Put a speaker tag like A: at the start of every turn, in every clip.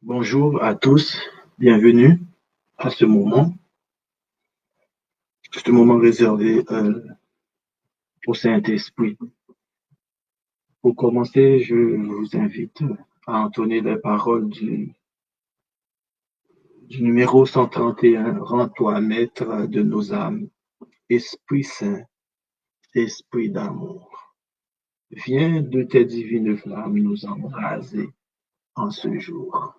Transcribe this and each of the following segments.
A: Bonjour à tous, bienvenue à ce moment réservé au Saint-Esprit. Pour commencer, je vous invite à entonner les paroles du numéro 131, Rends-toi maître de nos âmes, Esprit Saint, Esprit d'amour. Viens de tes divines flammes nous embraser en ce jour.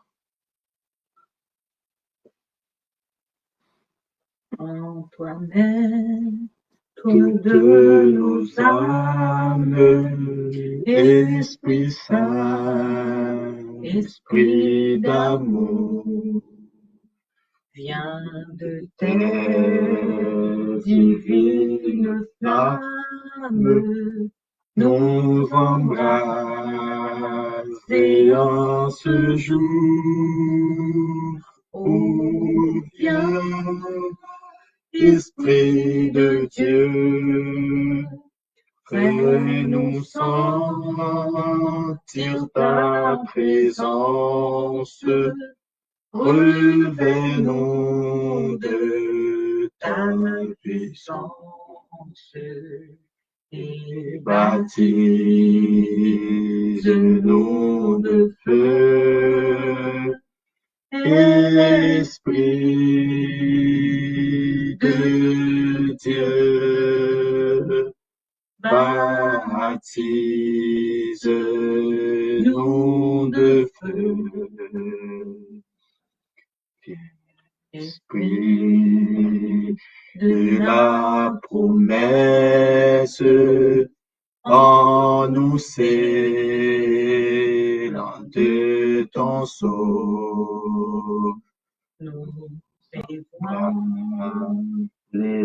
B: Rends-toi maître
A: de nos âmes, Esprit Saint, Esprit d'amour,
B: viens de tes divines flammes
A: nous embraser en ce jour. Oh, viens, Esprit de Dieu, fais-nous sentir ta présence, revêt-nous de ta puissance et baptise-nous de feu, Esprit de Dieu, baptise-nous de feu. Esprit de la promesse, en nous scellant de ton sceau,
B: nous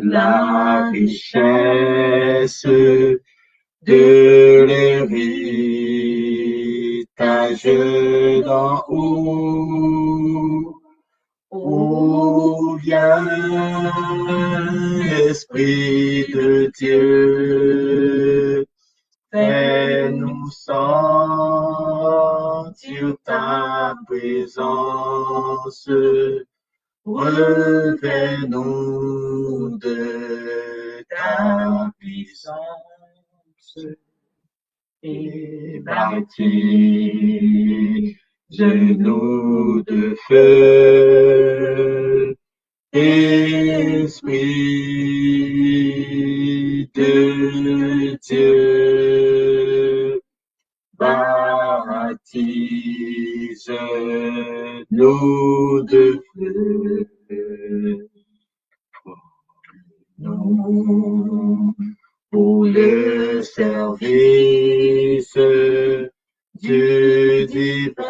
A: la richesse de l'héritage d'en haut. Oh, viens, Esprit de Dieu, fais-nous sentir ta présence, revêt-nous de ta puissance et baptise-nous de feu, Esprit de Dieu, baptise-nous de feu. Nous, pour le service du divin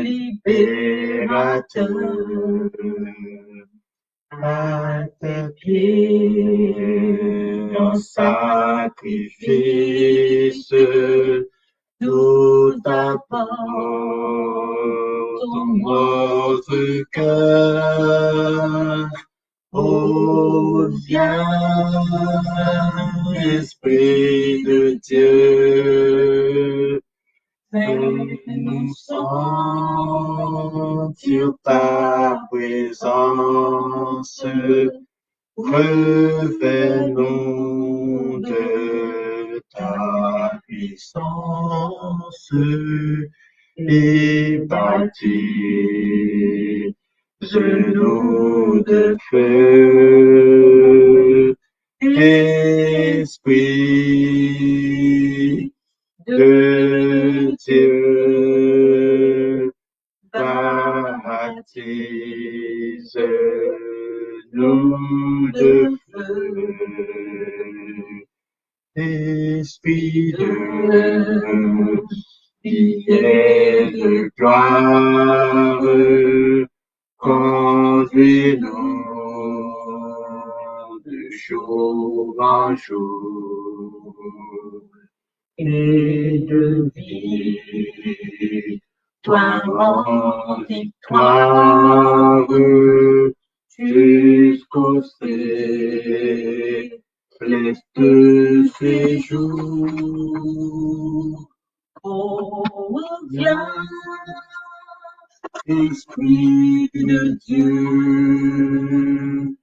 A: libérateur, à tes pieds en sacrifice, nous apportons notre cœur. Oh, viens, Esprit de Dieu, fais-nous sentir ta présence, revêt-nous de ta puissance et baptise-nous de feu, Esprit de Dieu, baptise-nous de feu, Esprit de gloire, conduis-nous de jour en jour et de victoire en victoire jusqu'au céleste séjour.
B: Oh, Viens,
A: Esprit de Dieu,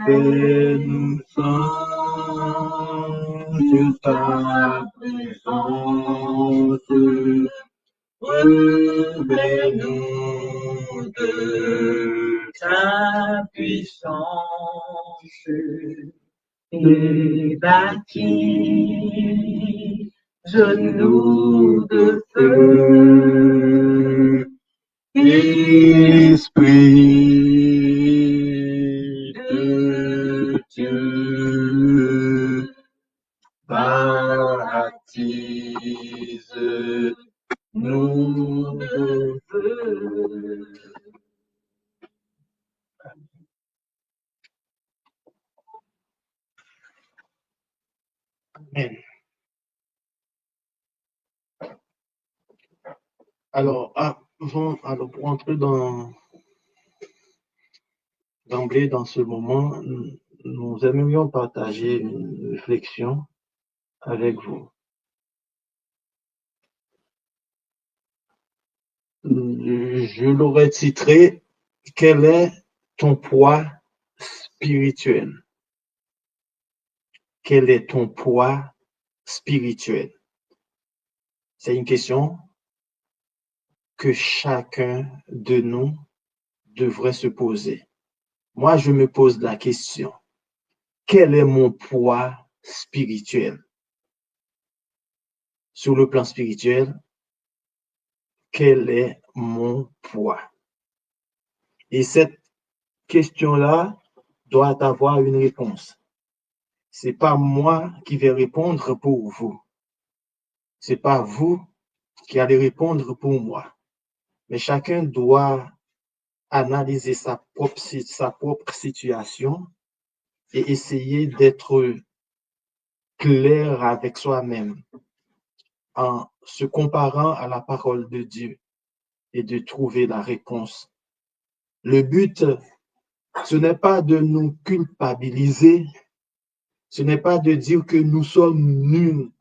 A: fais-nous sentir ta présence, revêt-nous de
B: ta puissance et baptise-nous de feu.
A: Esprit de Dieu, baptise-nous de feu. Amen. Alors, pour entrer d'emblée dans ce moment, nous aimerions partager une réflexion avec vous. Je l'aurais titré « Quel est ton poids spirituel ?» Quel est ton poids spirituel? C'est une question que chacun de nous devrait se poser. Moi, je me pose la question, quel est mon poids spirituel? Sur le plan spirituel, quel est mon poids? Et cette question-là doit avoir une réponse. C'est pas moi qui vais répondre pour vous. C'est pas vous qui allez répondre pour moi. Mais chacun doit analyser sa propre situation et essayer d'être clair avec soi-même en se comparant à la parole de Dieu et de trouver la réponse. Le but, ce n'est pas de nous culpabiliser, ce n'est pas de dire que nous sommes nuls,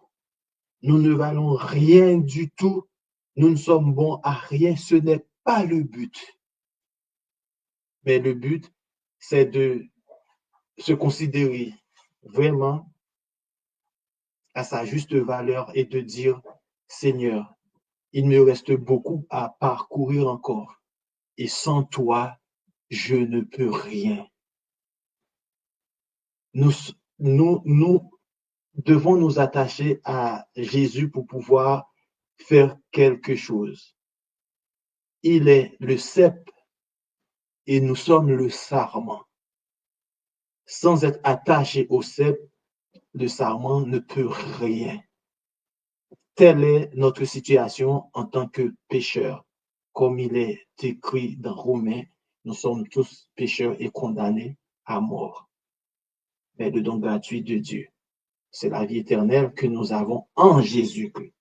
A: nous ne valons rien du tout, nous ne sommes bons à rien, ce n'est pas le but. Mais le but, c'est de se considérer vraiment à sa juste valeur et de dire, Seigneur, il me reste beaucoup à parcourir encore et sans toi, je ne peux rien. Nous devons nous attacher à Jésus pour pouvoir faire quelque chose. Il est le cep et nous sommes le sarment. Sans être attaché au cep, le sarment ne peut rien. Telle est notre situation en tant que pécheurs. Comme il est écrit dans Romains, nous sommes tous pécheurs et condamnés à mort. Mais le don gratuit de Dieu, c'est la vie éternelle que nous avons en Jésus-Christ.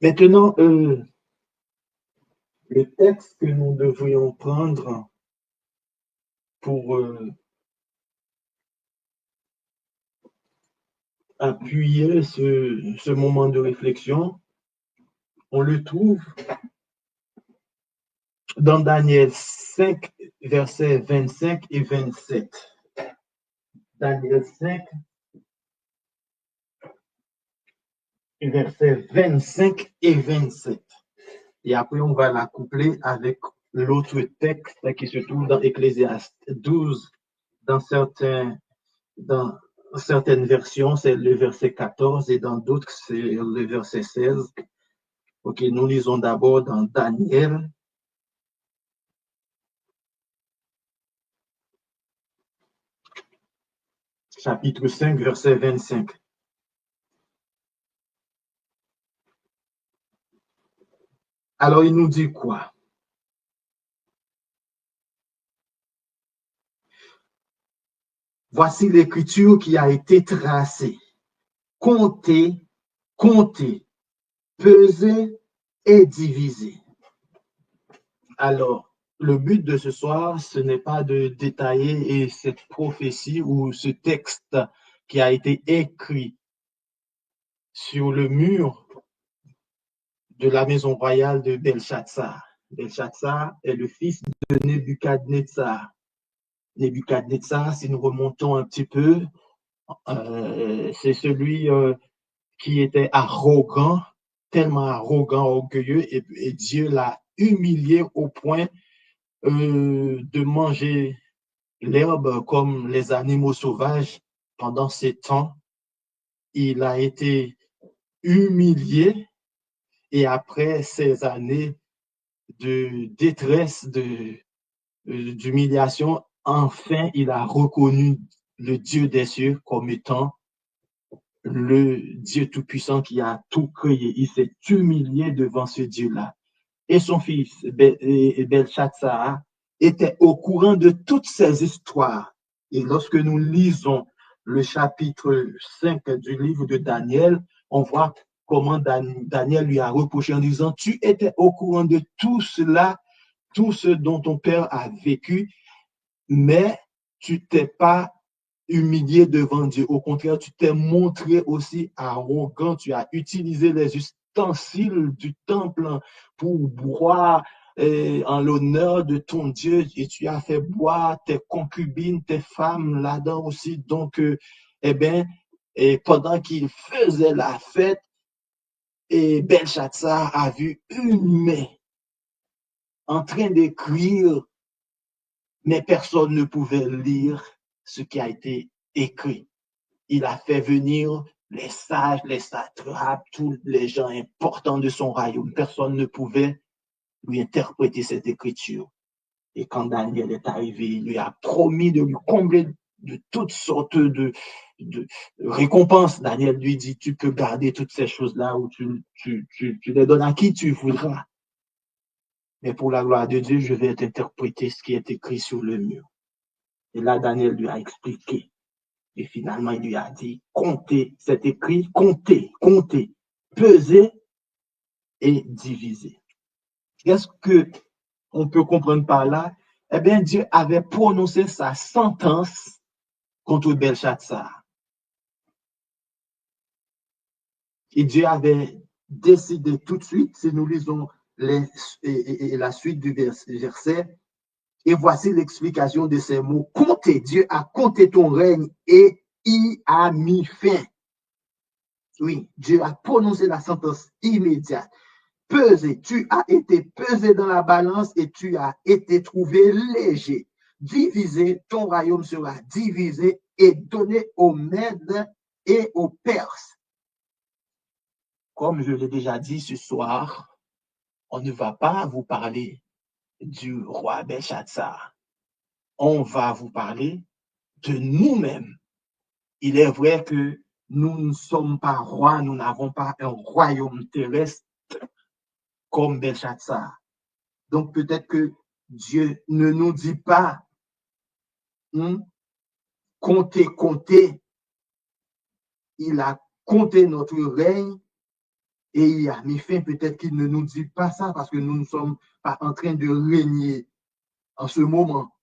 A: Maintenant, le texte que nous devrions prendre pour appuyer ce moment de réflexion, on le trouve dans Daniel 5, versets 25 et 27. Daniel 5, versets 25 et 27. Et après, on va la coupler avec l'autre texte qui se trouve dans Ecclésiaste 12. Dans certaines versions, c'est le verset 14 et dans d'autres, c'est le verset 16. Ok, nous lisons d'abord dans Daniel. Chapitre 5, verset 25. Alors, il nous dit quoi? Voici l'écriture qui a été tracée. Comptez, peser et diviser. Alors, le but de ce soir, ce n'est pas de détailler cette prophétie ou ce texte qui a été écrit sur le mur de la maison royale de Belshazzar. Belshazzar est le fils de Nebuchadnezzar. Nebuchadnezzar, si nous remontons un petit peu, c'est celui qui était arrogant, tellement arrogant, orgueilleux, et Dieu l'a humilié au point de manger l'herbe comme les animaux sauvages. Pendant ces temps, il a été humilié, et après ces années de détresse, d'humiliation, enfin il a reconnu le Dieu des cieux comme étant le Dieu tout-puissant qui a tout créé. Il s'est humilié devant ce Dieu-là. Et son fils, Belshazzar, était au courant de toutes ces histoires. Et lorsque nous lisons le chapitre 5 du livre de Daniel, on voit comment Daniel lui a reproché en disant, tu étais au courant de tout cela, tout ce dont ton père a vécu, mais tu t'es pas humilié devant Dieu. Au contraire, tu t'es montré aussi arrogant. Tu as utilisé les ustensiles du temple pour boire en l'honneur de ton Dieu, et tu as fait boire tes concubines, tes femmes là-dedans aussi. Donc, eh bien, et pendant qu'il faisait la fête, et Belshazzar a vu une main en train d'écrire, mais personne ne pouvait lire ce qui a été écrit. Il a fait venir les sages, les satrapes, tous les gens importants de son royaume. Personne ne pouvait lui interpréter cette écriture. Et quand Daniel est arrivé, il lui a promis de lui combler de toutes sortes de récompenses. Daniel lui dit, tu peux garder toutes ces choses-là, ou tu les donnes à qui tu voudras. Mais pour la gloire de Dieu, je vais t'interpréter ce qui est écrit sur le mur. Et là, Daniel lui a expliqué. Et finalement, il lui a dit, comptez, c'est écrit, comptez, comptez, pesez et divisez. Qu'est-ce qu'on peut comprendre par là? Eh bien, Dieu avait prononcé sa sentence contre Belshazzar. Et Dieu avait décidé tout de suite, si nous lisons la suite du verset, et voici l'explication de ces mots. Comptez, Dieu a compté ton règne et y a mis fin. Oui, Dieu a prononcé la sentence immédiate. Pesé, tu as été pesé dans la balance et tu as été trouvé léger. Divisé, ton royaume sera divisé et donné aux Mèdes et aux Perses. Comme je l'ai déjà dit ce soir, on ne va pas vous parler du roi Belshazzar. On va vous parler de nous-mêmes. Il est vrai que nous ne sommes pas rois, nous n'avons pas un royaume terrestre comme Belshazzar. Donc peut-être que Dieu ne nous dit pas comptez, comptez. Il a compté notre règne et il a mis fin. Peut-être qu'il ne nous dit pas ça parce que nous ne sommes pas en train de régner en ce moment.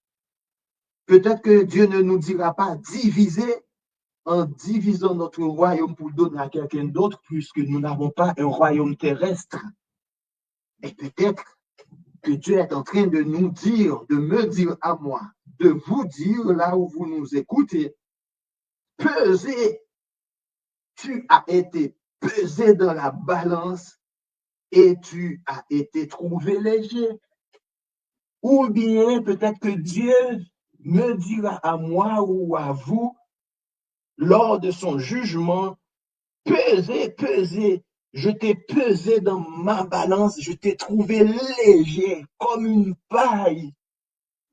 A: Peut-être que Dieu ne nous dira pas diviser en divisant notre royaume pour donner à quelqu'un d'autre, puisque nous n'avons pas un royaume terrestre. Et peut-être que Dieu est en train de nous dire, de me dire à moi, de vous dire là où vous nous écoutez, pesez, tu as été pesé dans la balance et tu as été trouvé léger. Ou bien peut-être que Dieu me dira à moi ou à vous, lors de son jugement, pesez, pesez, je t'ai pesé dans ma balance, je t'ai trouvé léger comme une paille.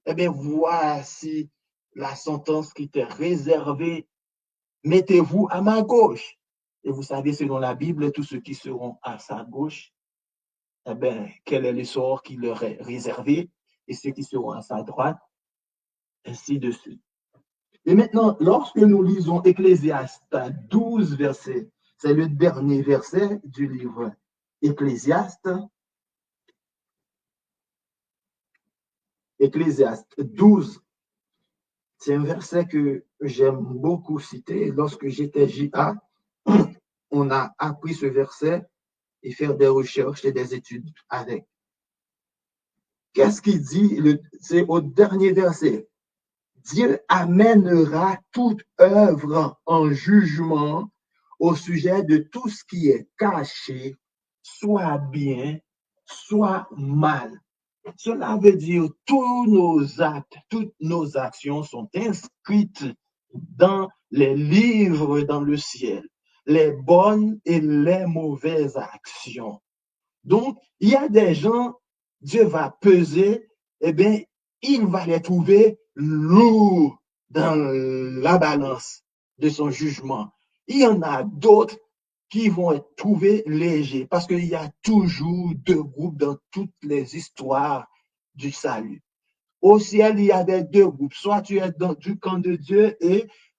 A: Eh bien, voici la sentence qui t'est réservée. Mettez-vous à ma gauche. Et vous savez, selon la Bible, tous ceux qui seront à sa gauche, eh bien, quel est le sort qui leur est réservé, et ceux qui seront à sa droite, ainsi de suite. Et maintenant, lorsque nous lisons Ecclésiaste 12, verset, c'est le dernier verset du livre Ecclésiaste. Ecclésiaste 12, c'est un verset que j'aime beaucoup citer. Lorsque j'étais JA, on a appris ce verset et faire des recherches et des études avec. Qu'est-ce qu'il dit? C'est au dernier verset. Dieu amènera toute œuvre en jugement au sujet de tout ce qui est caché, soit bien, soit mal. Cela veut dire tous nos actes, toutes nos actions sont inscrites dans les livres dans le ciel, les bonnes et les mauvaises actions. Donc, il y a des gens, Dieu va peser, eh bien, il va les trouver lourds dans la balance de son jugement. Il y en a d'autres qui vont être trouvés légers parce qu'il y a toujours deux groupes dans toutes les histoires du salut. Au ciel, il y avait deux groupes. Soit tu es dans du camp de Dieu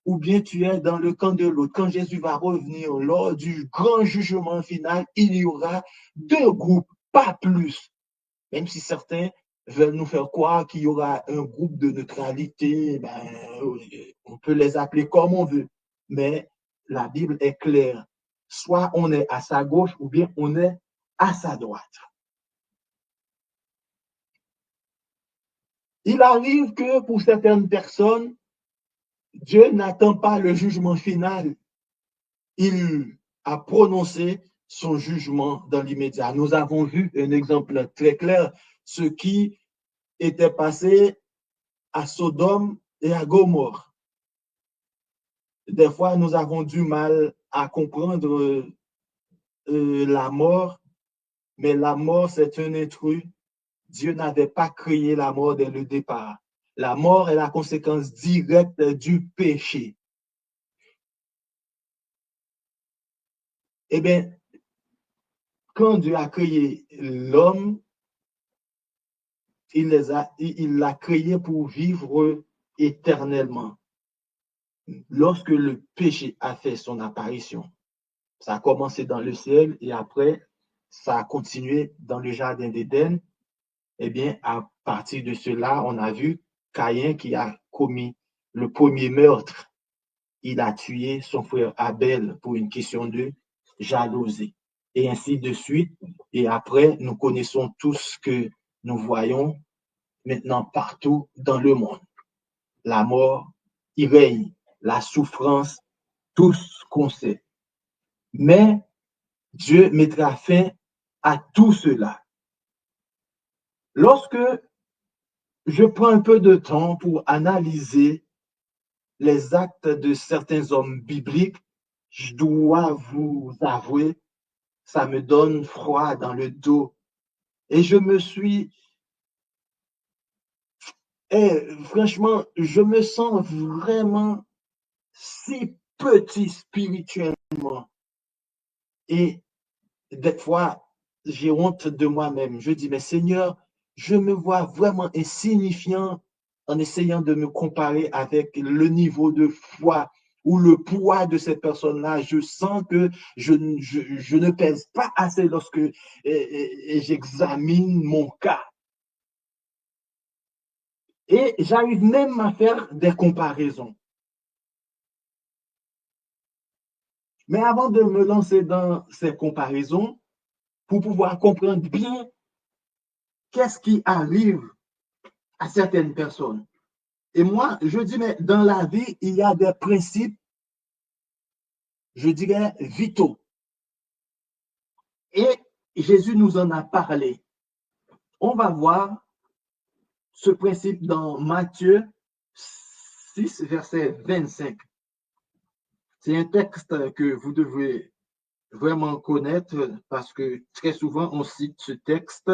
A: ou bien tu es dans le camp de l'autre. Quand Jésus va revenir lors du grand jugement final, il y aura deux groupes, pas plus. Même si certains veulent nous faire croire qu'il y aura un groupe de neutralité, on peut les appeler comme on veut. Mais la Bible est claire. Soit on est à sa gauche ou bien on est à sa droite. Il arrive que pour certaines personnes, Dieu n'attend pas le jugement final. Il a prononcé son jugement dans l'immédiat. Nous avons vu un exemple très clair, ce qui était passé à Sodome et à Gomorrhe. Des fois, nous avons du mal à comprendre la mort, mais la mort, c'est un intrus. Dieu n'avait pas créé la mort dès le départ. La mort est la conséquence directe du péché. Eh bien, quand Dieu a créé l'homme, il l'a créé pour vivre éternellement. Lorsque le péché a fait son apparition, ça a commencé dans le ciel et après, ça a continué dans le jardin d'Éden. Eh bien, à partir de cela, on a vu Caïn qui a commis le premier meurtre. Il a tué son frère Abel pour une question de jalousie. Et ainsi de suite. Et après, nous connaissons tout ce que nous voyons maintenant partout dans le monde. La mort, il règne, la souffrance, tout ce qu'on sait. Mais Dieu mettra fin à tout cela. Lorsque je prends un peu de temps pour analyser les actes de certains hommes bibliques, je dois vous avouer, ça me donne froid dans le dos. Et franchement, je me sens vraiment si petit spirituellement. Et des fois, j'ai honte de moi-même. Je dis, mais Seigneur, je me vois vraiment insignifiant en essayant de me comparer avec le niveau de foi ou le poids de cette personne-là. Je sens que je ne pèse pas assez lorsque j'examine mon cas. Et j'arrive même à faire des comparaisons. Mais avant de me lancer dans ces comparaisons, pour pouvoir comprendre bien qu'est-ce qui arrive à certaines personnes. Et moi, je dis, mais dans la vie, il y a des principes, je dirais, vitaux. Et Jésus nous en a parlé. On va voir ce principe dans Matthieu 6, verset 25. C'est un texte que vous devez vraiment connaître parce que très souvent, on cite ce texte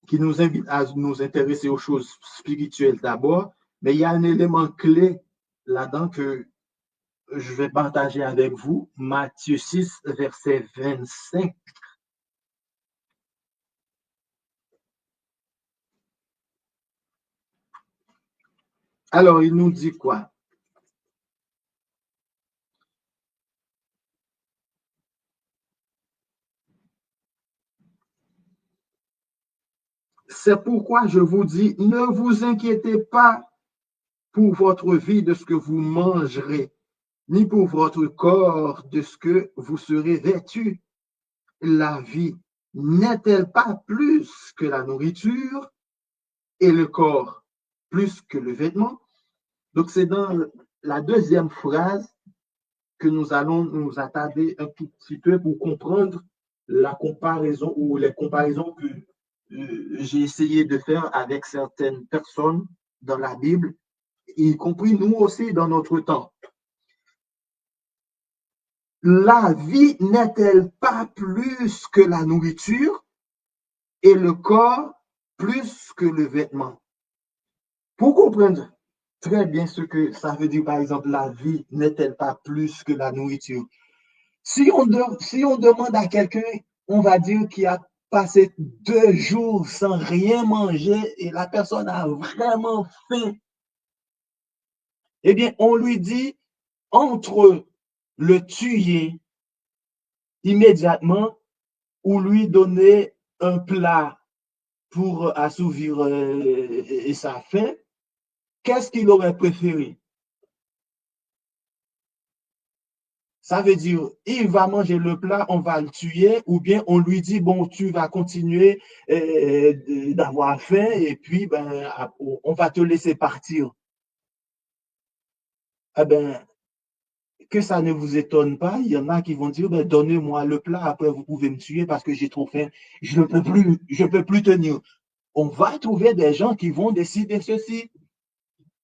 A: qui nous invite à nous intéresser aux choses spirituelles d'abord, mais il y a un élément clé là-dedans que je vais partager avec vous, Matthieu 6, verset 25. Alors, il nous dit quoi? C'est pourquoi je vous dis, ne vous inquiétez pas pour votre vie de ce que vous mangerez ni pour votre corps de ce que vous serez vêtus. La vie n'est-elle pas plus que la nourriture et le corps plus que le vêtement? Donc, c'est dans la deuxième phrase que nous allons nous attarder un tout petit peu pour comprendre la comparaison ou les comparaisons que j'ai essayé de faire avec certaines personnes dans la Bible, y compris nous aussi dans notre temps. La vie n'est-elle pas plus que la nourriture et le corps plus que le vêtement? Pour comprendre très bien ce que ça veut dire, par exemple, la vie n'est-elle pas plus que la nourriture? Si on demande à quelqu'un, on va dire qu'il a passé 2 jours sans rien manger et la personne a vraiment faim, eh bien, on lui dit, entre le tuer immédiatement ou lui donner un plat pour assouvir sa faim, qu'est-ce qu'il aurait préféré? Ça veut dire, il va manger le plat, on va le tuer, ou bien on lui dit, bon, tu vas continuer d'avoir faim, et puis ben, on va te laisser partir. Eh ben, que ça ne vous étonne pas, il y en a qui vont dire, ben, donnez-moi le plat, après vous pouvez me tuer parce que j'ai trop faim, je ne peux plus tenir. On va trouver des gens qui vont décider ceci.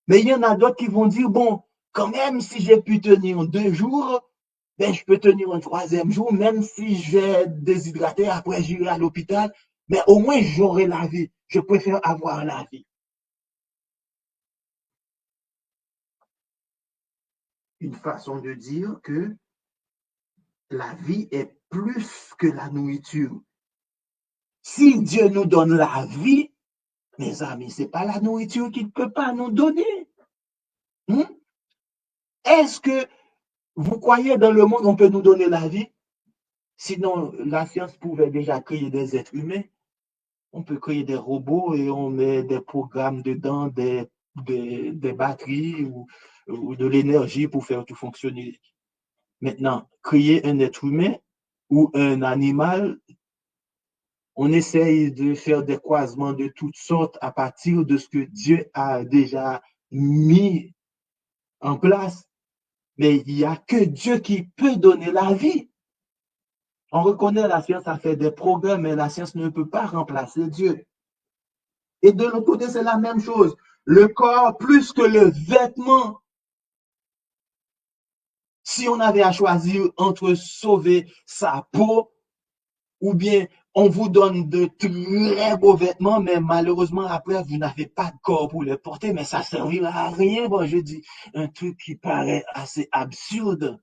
A: Mais il y en a d'autres qui vont dire, bon, quand même, si j'ai pu tenir 2 jours, ben, je peux tenir un troisième jour, même si je vais déshydrater, après j'irai à l'hôpital, mais au moins j'aurai la vie. Je préfère avoir la vie. Une façon de dire que la vie est plus que la nourriture. Si Dieu nous donne la vie, mes amis, ce n'est pas la nourriture qu'il ne peut pas nous donner. Est-ce que vous croyez dans le monde on peut nous donner la vie? Sinon, la science pouvait déjà créer des êtres humains. On peut créer des robots et on met des programmes dedans, des batteries ou de l'énergie pour faire tout fonctionner. Maintenant, créer un être humain ou un animal, on essaye de faire des croisements de toutes sortes à partir de ce que Dieu a déjà mis en place. Mais il n'y a que Dieu qui peut donner la vie. On reconnaît la science a fait des progrès, mais la science ne peut pas remplacer Dieu. Et de l'autre côté, c'est la même chose. Le corps plus que le vêtement. Si on avait à choisir entre sauver sa peau ou bien on vous donne de très beaux vêtements, mais malheureusement, après, vous n'avez pas de corps pour les porter, mais ça ne servira à rien. Bon, je dis un truc qui paraît assez absurde.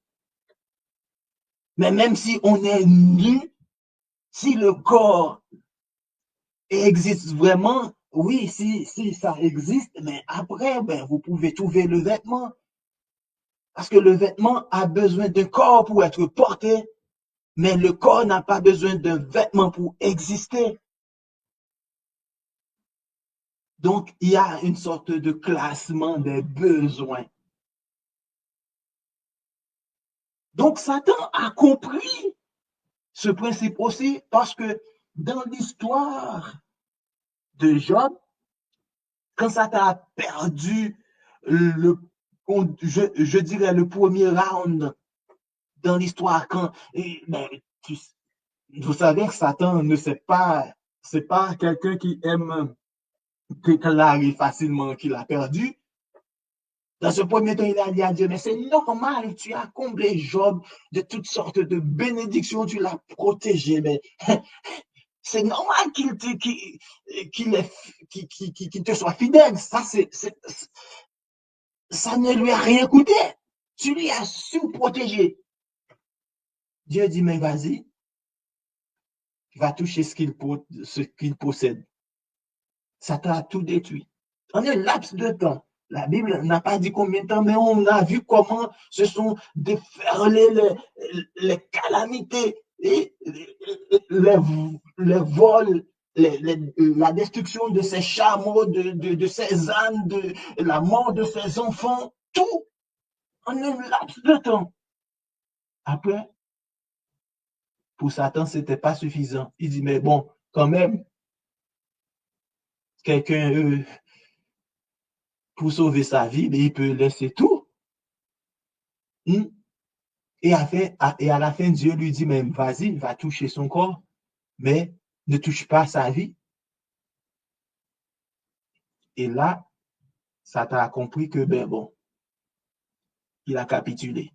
A: Mais même si on est nu, si le corps existe vraiment, oui, si ça existe, mais après, ben, vous pouvez trouver le vêtement. Parce que le vêtement a besoin d'un corps pour être porté, mais le corps n'a pas besoin d'un vêtement pour exister. Donc, il y a une sorte de classement des besoins. Donc, Satan a compris ce principe aussi parce que dans l'histoire de Job, quand Satan a perdu je dirais le premier round dans l'histoire, quand ben, vous savez que Satan ne sait pas, c'est pas quelqu'un qui aime déclarer facilement qu'il a perdu. Dans ce premier temps, il a dit à Dieu, mais c'est normal, tu as comblé Job de toutes sortes de bénédictions, tu l'as protégé, mais c'est normal qu'il te soit fidèle. Ça ne lui a rien coûté. Tu lui as su protéger. Dieu dit, mais vas-y, va toucher ce qu'il possède. Ça t'a tout détruit. En un laps de temps, la Bible n'a pas dit combien de temps, mais on a vu comment se sont déferlées les calamités, les vols, la destruction de ses chameaux, de ses ânes, de la mort de ses enfants, tout. en un laps de temps. Après, pour Satan, ce n'était pas suffisant. Il dit, mais bon, quand même, quelqu'un, pour sauver sa vie, mais il peut laisser tout. Et à la fin, Dieu lui dit, mais vas-y, va toucher son corps, mais ne touche pas sa vie. Et là, Satan a compris que, ben bon, il a capitulé.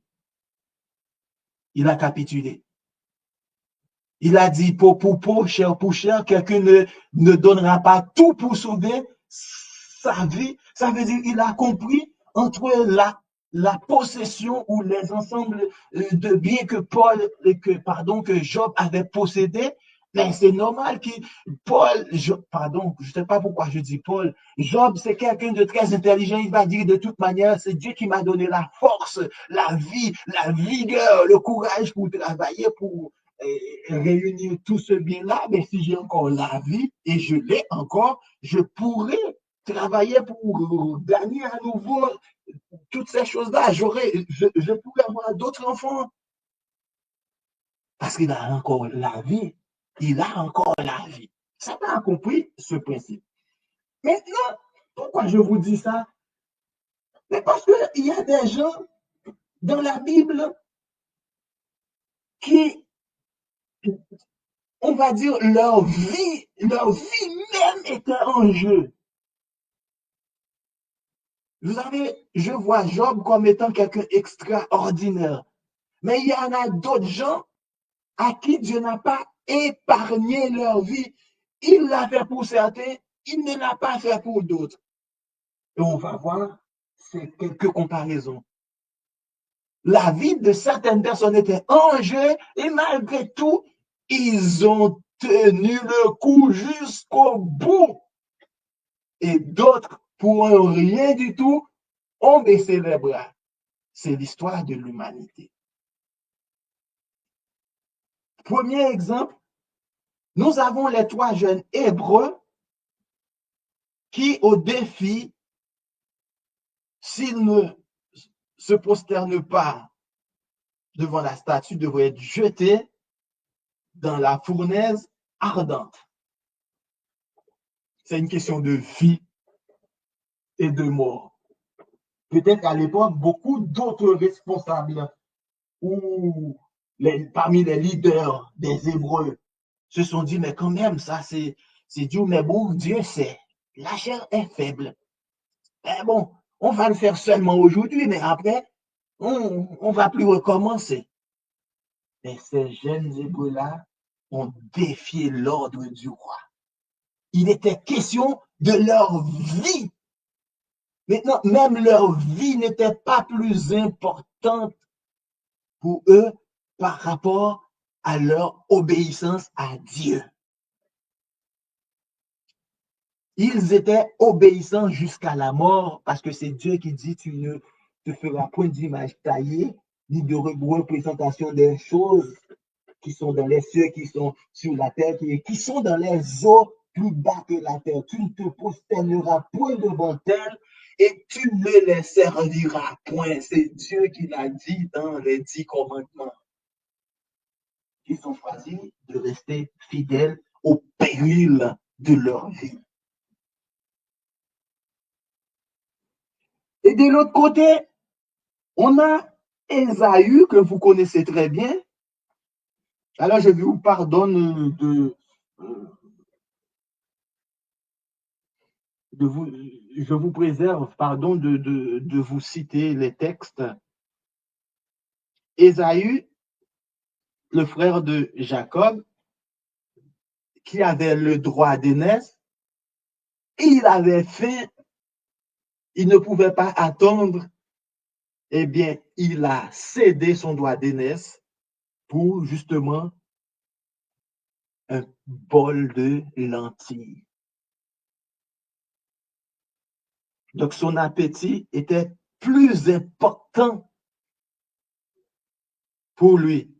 A: Il a capitulé. Il a dit, pour cher, quelqu'un ne donnera pas tout pour sauver sa vie. Ça veut dire qu'il a compris entre la possession ou les ensembles de biens que Job avait possédés. Mais c'est normal que je ne sais pas pourquoi je dis Paul. Job, c'est quelqu'un de très intelligent. Il va dire de toute manière, c'est Dieu qui m'a donné la force, la vie, la vigueur, le courage pour travailler, pour réunir tout ce bien-là. Mais si j'ai encore la vie et je l'ai encore, je pourrais travailler pour gagner à nouveau toutes ces choses-là. Je pourrais avoir d'autres enfants. Parce qu'il a encore la vie. Il a encore la vie. Satan a compris ce principe. Maintenant, pourquoi je vous dis ça? Mais parce qu'il y a des gens dans la Bible qui, on va dire, leur vie même était en jeu. Vous savez, je vois Job comme étant quelqu'un extraordinaire. Mais il y en a d'autres gens à qui Dieu n'a pas épargné leur vie. Il l'a fait pour certains, il ne l'a pas fait pour d'autres. Et on va voir ces quelques comparaisons. La vie de certaines personnes était en jeu et malgré tout, ils ont tenu le coup jusqu'au bout. Et d'autres, pour rien du tout, ont baissé les bras. C'est l'histoire de l'humanité. Premier exemple, nous avons les 3 jeunes Hébreux qui, au défi, s'ils ne se prosternent pas devant la statue, devraient être jetés dans la fournaise ardente. C'est une question de vie et de mort. Peut-être qu'à l'époque, beaucoup d'autres responsables ou parmi les leaders des Hébreux se sont dit, mais quand même, ça c'est Dieu, mais bon, Dieu sait, la chair est faible. Mais bon, on va le faire seulement aujourd'hui, mais après, on ne va plus recommencer. Mais ces jeunes Hébreux-là ont défié l'ordre du roi. Il était question de leur vie. Maintenant, même leur vie n'était pas plus importante pour eux par rapport à leur obéissance à Dieu. Ils étaient obéissants jusqu'à la mort parce que c'est Dieu qui dit tu ne te feras point d'image taillée ni de représentation des choses qui sont dans les cieux, qui sont sur la terre, qui sont dans les eaux plus bas que la terre. Tu ne te prosterneras point devant elles et tu ne les serviras point. C'est Dieu qui l'a dit dans les 10 commandements. Ils ont choisi de rester fidèles au péril de leur vie. Et de l'autre côté, on a Ésaü, que vous connaissez très bien. Alors, je vous pardonne je vous préserve, pardon, de vous citer les textes. Ésaü, le frère de Jacob, qui avait le droit d'aînesse, il avait faim, il ne pouvait pas attendre, eh bien, il a cédé son droit d'aînesse pour justement un bol de lentilles. Donc, son appétit était plus important pour lui.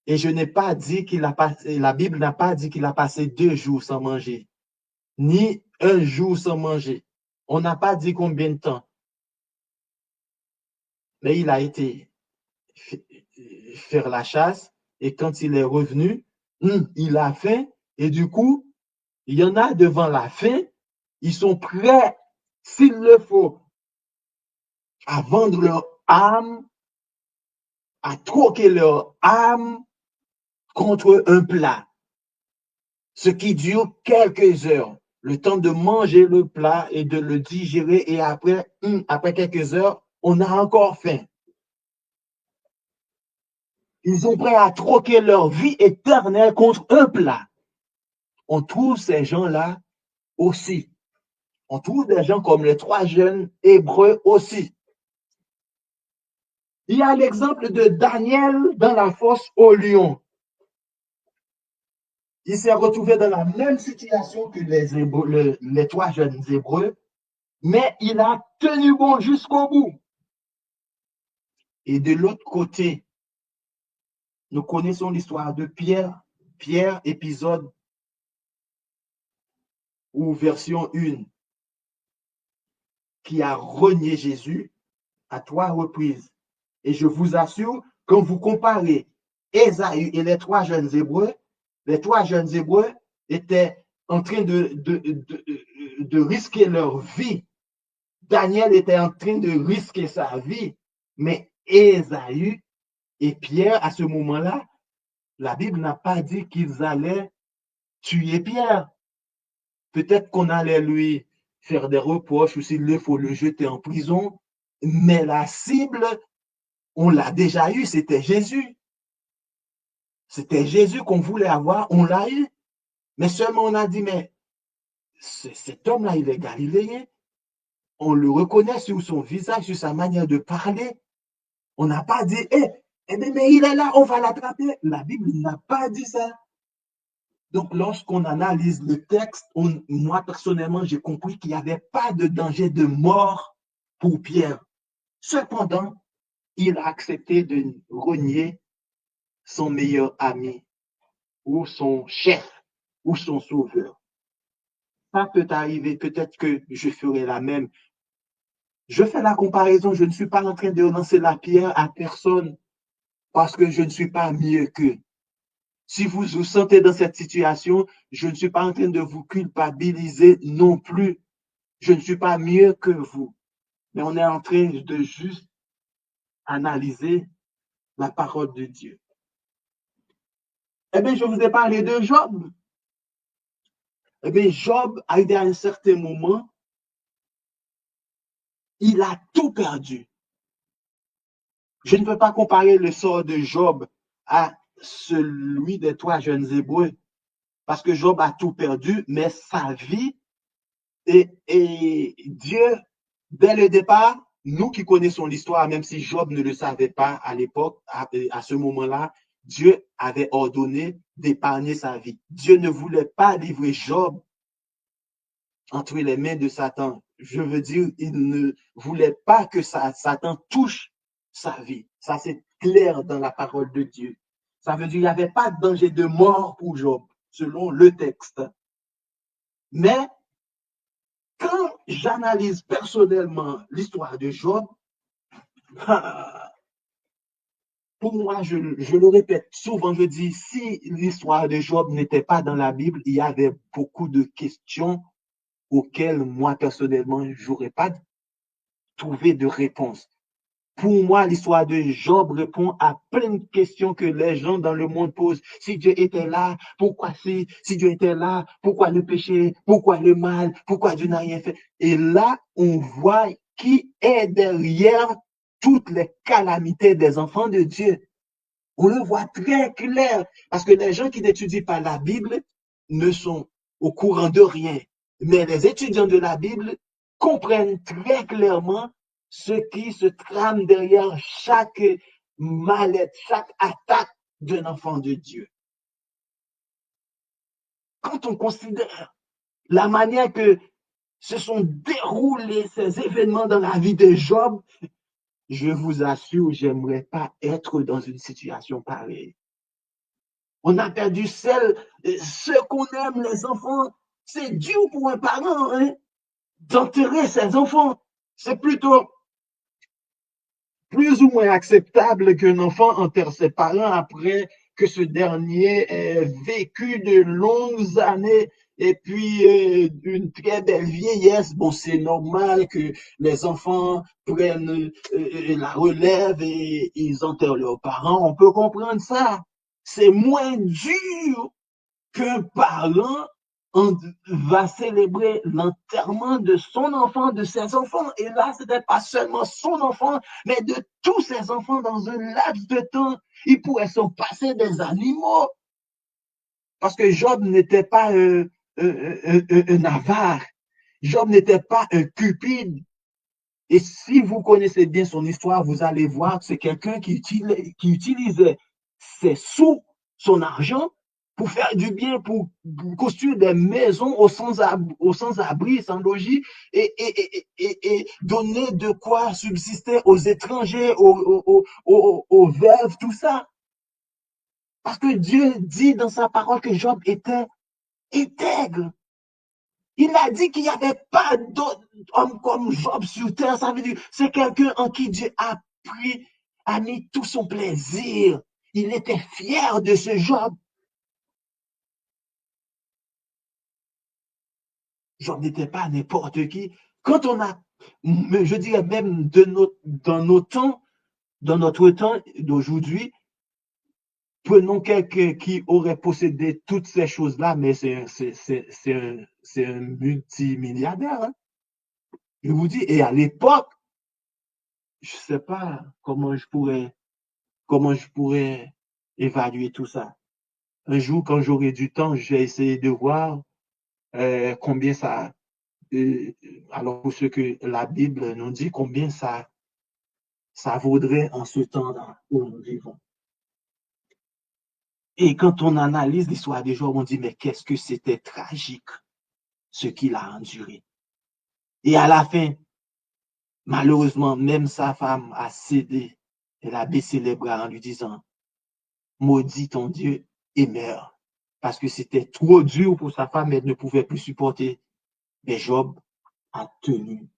A: Et je n'ai pas dit qu'il a passé, la Bible n'a pas dit qu'il a passé 2 jours sans manger, ni 1 jour sans manger. On n'a pas dit combien de temps. mais il a été faire la chasse et quand il est revenu, il a faim et du coup, il y en a devant la faim, ils sont prêts, s'il le faut, à vendre leur âme, à troquer leur âme contre un plat, ce qui dure quelques heures, le temps de manger le plat et de le digérer et après quelques heures, on a encore faim. Ils sont prêts à troquer leur vie éternelle contre un plat. On trouve ces gens-là aussi. On trouve des gens comme les 3 jeunes Hébreux aussi. Il y a l'exemple de Daniel dans la fosse au lion. Il s'est retrouvé dans la même situation que les 3 jeunes Hébreux, mais il a tenu bon jusqu'au bout. Et de l'autre côté, nous connaissons l'histoire de Pierre, épisode ou version 1, qui a renié Jésus à 3 reprises. Et je vous assure, quand vous comparez Ésaü et les 3 jeunes Hébreux, les 3 jeunes Hébreux étaient en train de risquer leur vie. Daniel était en train de risquer sa vie. Mais Ésaü et Pierre, à ce moment-là, la Bible n'a pas dit qu'ils allaient tuer Pierre. Peut-être qu'on allait lui faire des reproches ou s'il le faut le jeter en prison, mais la cible, on l'a déjà eu, c'était Jésus. C'était Jésus qu'on voulait avoir, on l'a eu. Mais seulement on a dit, mais cet homme-là, il est galiléen. On le reconnaît sur son visage, sur sa manière de parler. On n'a pas dit, mais il est là, on va l'attraper. La Bible n'a pas dit ça. Donc, lorsqu'on analyse le texte, moi, personnellement, j'ai compris qu'il n'y avait pas de danger de mort pour Pierre. Cependant, il a accepté de renier son meilleur ami ou son chef ou son sauveur. Ça peut arriver, peut-être que je ferai la même. Je fais la comparaison, je ne suis pas en train de lancer la pierre à personne parce que je ne suis pas mieux qu'eux. Si vous vous sentez dans cette situation, je ne suis pas en train de vous culpabiliser non plus. Je ne suis pas mieux que vous. Mais on est en train de juste analyser la parole de Dieu. Eh bien, je vous ai parlé de Job. Eh bien, Job, arrivé à un certain moment, il a tout perdu. Je ne peux pas comparer le sort de Job à celui des 3 jeunes Hébreux, parce que Job a tout perdu, mais sa vie et Dieu, dès le départ, nous qui connaissons l'histoire, même si Job ne le savait pas à l'époque, à ce moment-là, Dieu avait ordonné d'épargner sa vie. Dieu ne voulait pas livrer Job entre les mains de Satan. Je veux dire, il ne voulait pas que Satan touche sa vie. Ça, c'est clair dans la parole de Dieu. Ça veut dire qu'il n'y avait pas de danger de mort pour Job, selon le texte. Mais quand j'analyse personnellement l'histoire de Job, pour moi, je le répète souvent, je dis, si l'histoire de Job n'était pas dans la Bible, il y avait beaucoup de questions auxquelles moi, personnellement, je n'aurais pas trouvé de réponse. Pour moi, l'histoire de Job répond à plein de questions que les gens dans le monde posent. Si Dieu était là, pourquoi si Dieu était là, pourquoi le péché, pourquoi le mal, pourquoi Dieu n'a rien fait. Et là, on voit qui est derrière toutes les calamités des enfants de Dieu. On le voit très clair, parce que les gens qui n'étudient pas la Bible ne sont au courant de rien. Mais les étudiants de la Bible comprennent très clairement ce qui se trame derrière chaque mallette, chaque attaque d'un enfant de Dieu. Quand on considère la manière que se sont déroulés ces événements dans la vie de Job, je vous assure, j'aimerais pas être dans une situation pareille. On a perdu ceux qu'on aime, les enfants. C'est dur pour un parent, hein, d'enterrer ses enfants. C'est plutôt plus ou moins acceptable qu'un enfant enterre ses parents après que ce dernier ait vécu de longues années et puis une très belle vieillesse. Bon, c'est normal que les enfants prennent la relève et ils enterrent leurs parents. On peut comprendre ça. C'est moins dur qu'un parent va célébrer l'enterrement de son enfant, de ses enfants. Et là, ce n'était pas seulement son enfant, mais de tous ses enfants dans un laps de temps. Il pourrait s'en passer des animaux. Parce que Job n'était pas un avare. Job n'était pas un cupide. Et si vous connaissez bien son histoire, vous allez voir que c'est quelqu'un qui utilisait ses sous, son argent, pour faire du bien, pour construire des maisons aux sans-abri, sans logis, et donner de quoi subsister aux étrangers, aux veuves, tout ça. Parce que Dieu dit dans sa parole que Job était intègre. Il a dit qu'il n'y avait pas d'autre homme comme Job sur terre. Ça veut dire c'est quelqu'un en qui Dieu a mis tout son plaisir. Il était fier de ce Job. Job n'était pas n'importe qui. Quand on a, je dirais même dans notre temps d'aujourd'hui, prenons quelqu'un qui aurait possédé toutes ces choses-là, mais c'est un multimilliardaire. Hein. Je vous dis, et à l'époque, je ne sais pas comment je pourrais évaluer tout ça. Un jour, quand j'aurai du temps, je vais essayer de voir combien ça, euh, alors pour ce que la Bible nous dit, combien ça vaudrait en ce temps-là où nous vivons. Et quand on analyse l'histoire des Job, on dit, mais qu'est-ce que c'était tragique, ce qu'il a enduré. Et à la fin, malheureusement, même sa femme a cédé. Elle a baissé les bras en lui disant, maudit ton Dieu et meurt. Parce que c'était trop dur pour sa femme, elle ne pouvait plus supporter. Mais Job a tenu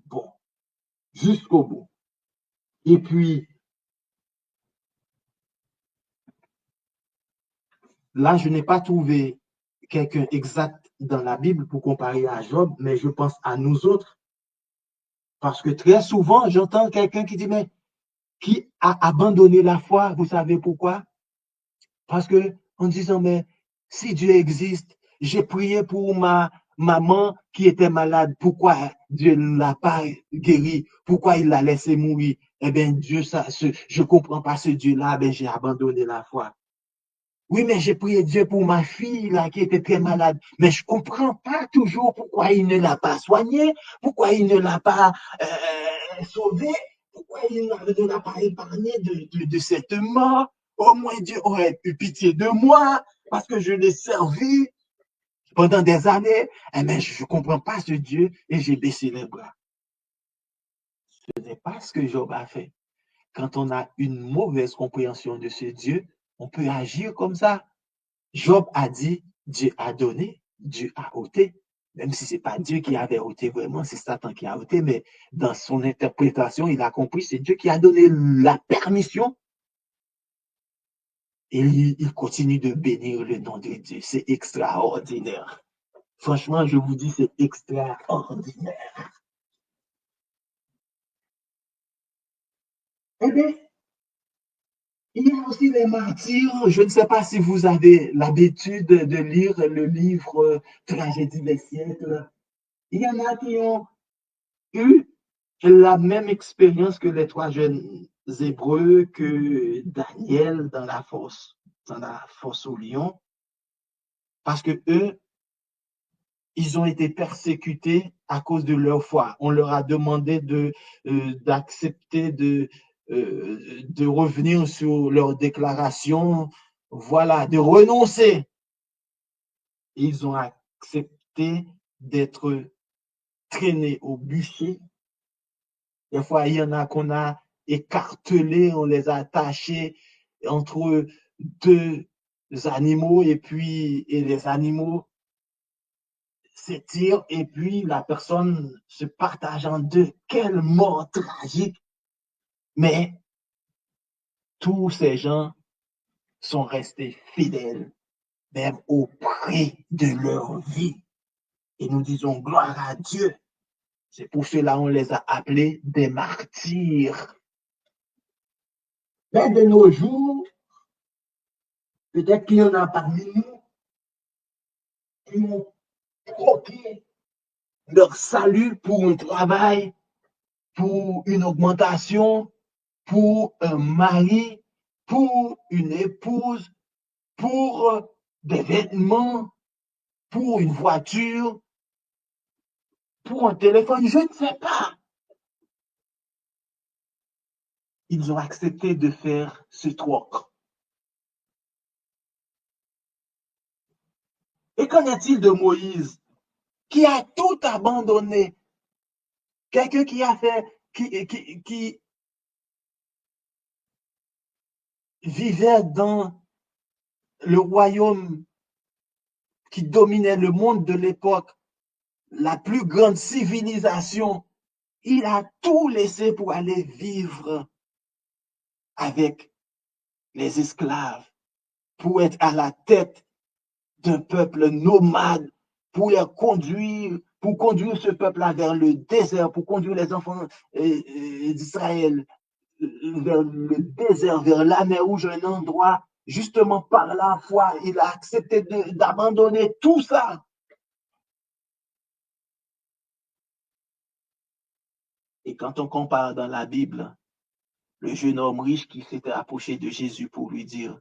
A: bon jusqu'au bout. Et puis, là, je n'ai pas trouvé quelqu'un exact dans la Bible pour comparer à Job, mais je pense à nous autres. Parce que très souvent, j'entends quelqu'un qui dit, mais qui a abandonné la foi, vous savez pourquoi? Parce que en disant, mais si Dieu existe, j'ai prié pour ma maman qui était malade. Pourquoi Dieu ne l'a pas guéri? Pourquoi il l'a laissé mourir? Eh bien, Dieu, je ne comprends pas ce Dieu-là, ben, j'ai abandonné la foi. Oui, mais j'ai prié Dieu pour ma fille là, qui était très malade. Mais je ne comprends pas toujours pourquoi il ne l'a pas soignée, pourquoi il ne l'a pas sauvée, pourquoi il ne l'a pas épargnée de cette mort. Au moins Dieu aurait eu pitié de moi parce que je l'ai servi pendant des années. Eh bien, je ne comprends pas ce Dieu et j'ai baissé les bras. Ce n'est pas ce que Job a fait. Quand on a une mauvaise compréhension de ce Dieu, on peut agir comme ça. Job a dit, Dieu a donné, Dieu a ôté. Même si ce n'est pas Dieu qui avait ôté vraiment, c'est Satan qui a ôté, mais dans son interprétation, il a compris, c'est Dieu qui a donné la permission. Et il continue de bénir le nom de Dieu. C'est extraordinaire. Franchement, je vous dis, c'est extraordinaire. Eh bien, il y a aussi les martyrs. Je ne sais pas si vous avez l'habitude de lire le livre Tragédie des siècles. Il y en a qui ont eu la même expérience que les trois jeunes Hébreux, que Daniel dans la fosse au lion, parce que eux, ils ont été persécutés à cause de leur foi. On leur a demandé d'accepter de revenir sur leur déclaration, voilà, de renoncer. Ils ont accepté d'être traînés au bûcher. Des fois, il y en a qu'on a écartelés, on les a attachés entre deux animaux et les animaux s'étirent et puis la personne se partage en deux. Quelle mort tragique! Mais tous ces gens sont restés fidèles, même au prix de leur vie. Et nous disons gloire à Dieu. C'est pour cela qu'on les a appelés des martyrs. Mais de nos jours, peut-être qu'il y en a parmi nous qui ont troqué leur salut pour un travail, pour une augmentation, pour un mari, pour une épouse, pour des vêtements, pour une voiture, pour un téléphone, je ne sais pas. Ils ont accepté de faire ce troc. Et qu'en est-il de Moïse, qui a tout abandonné? Quelqu'un qui a fait, qui vivait dans le royaume qui dominait le monde de l'époque, la plus grande civilisation, il a tout laissé pour aller vivre avec les esclaves, pour être à la tête d'un peuple nomade, pour conduire ce peuple-là vers le désert, pour conduire les enfants d'Israël vers le désert, vers la mer Rouge, un endroit, justement par la foi, il a accepté d'abandonner tout ça. Et quand on compare dans la Bible, le jeune homme riche qui s'était approché de Jésus pour lui dire,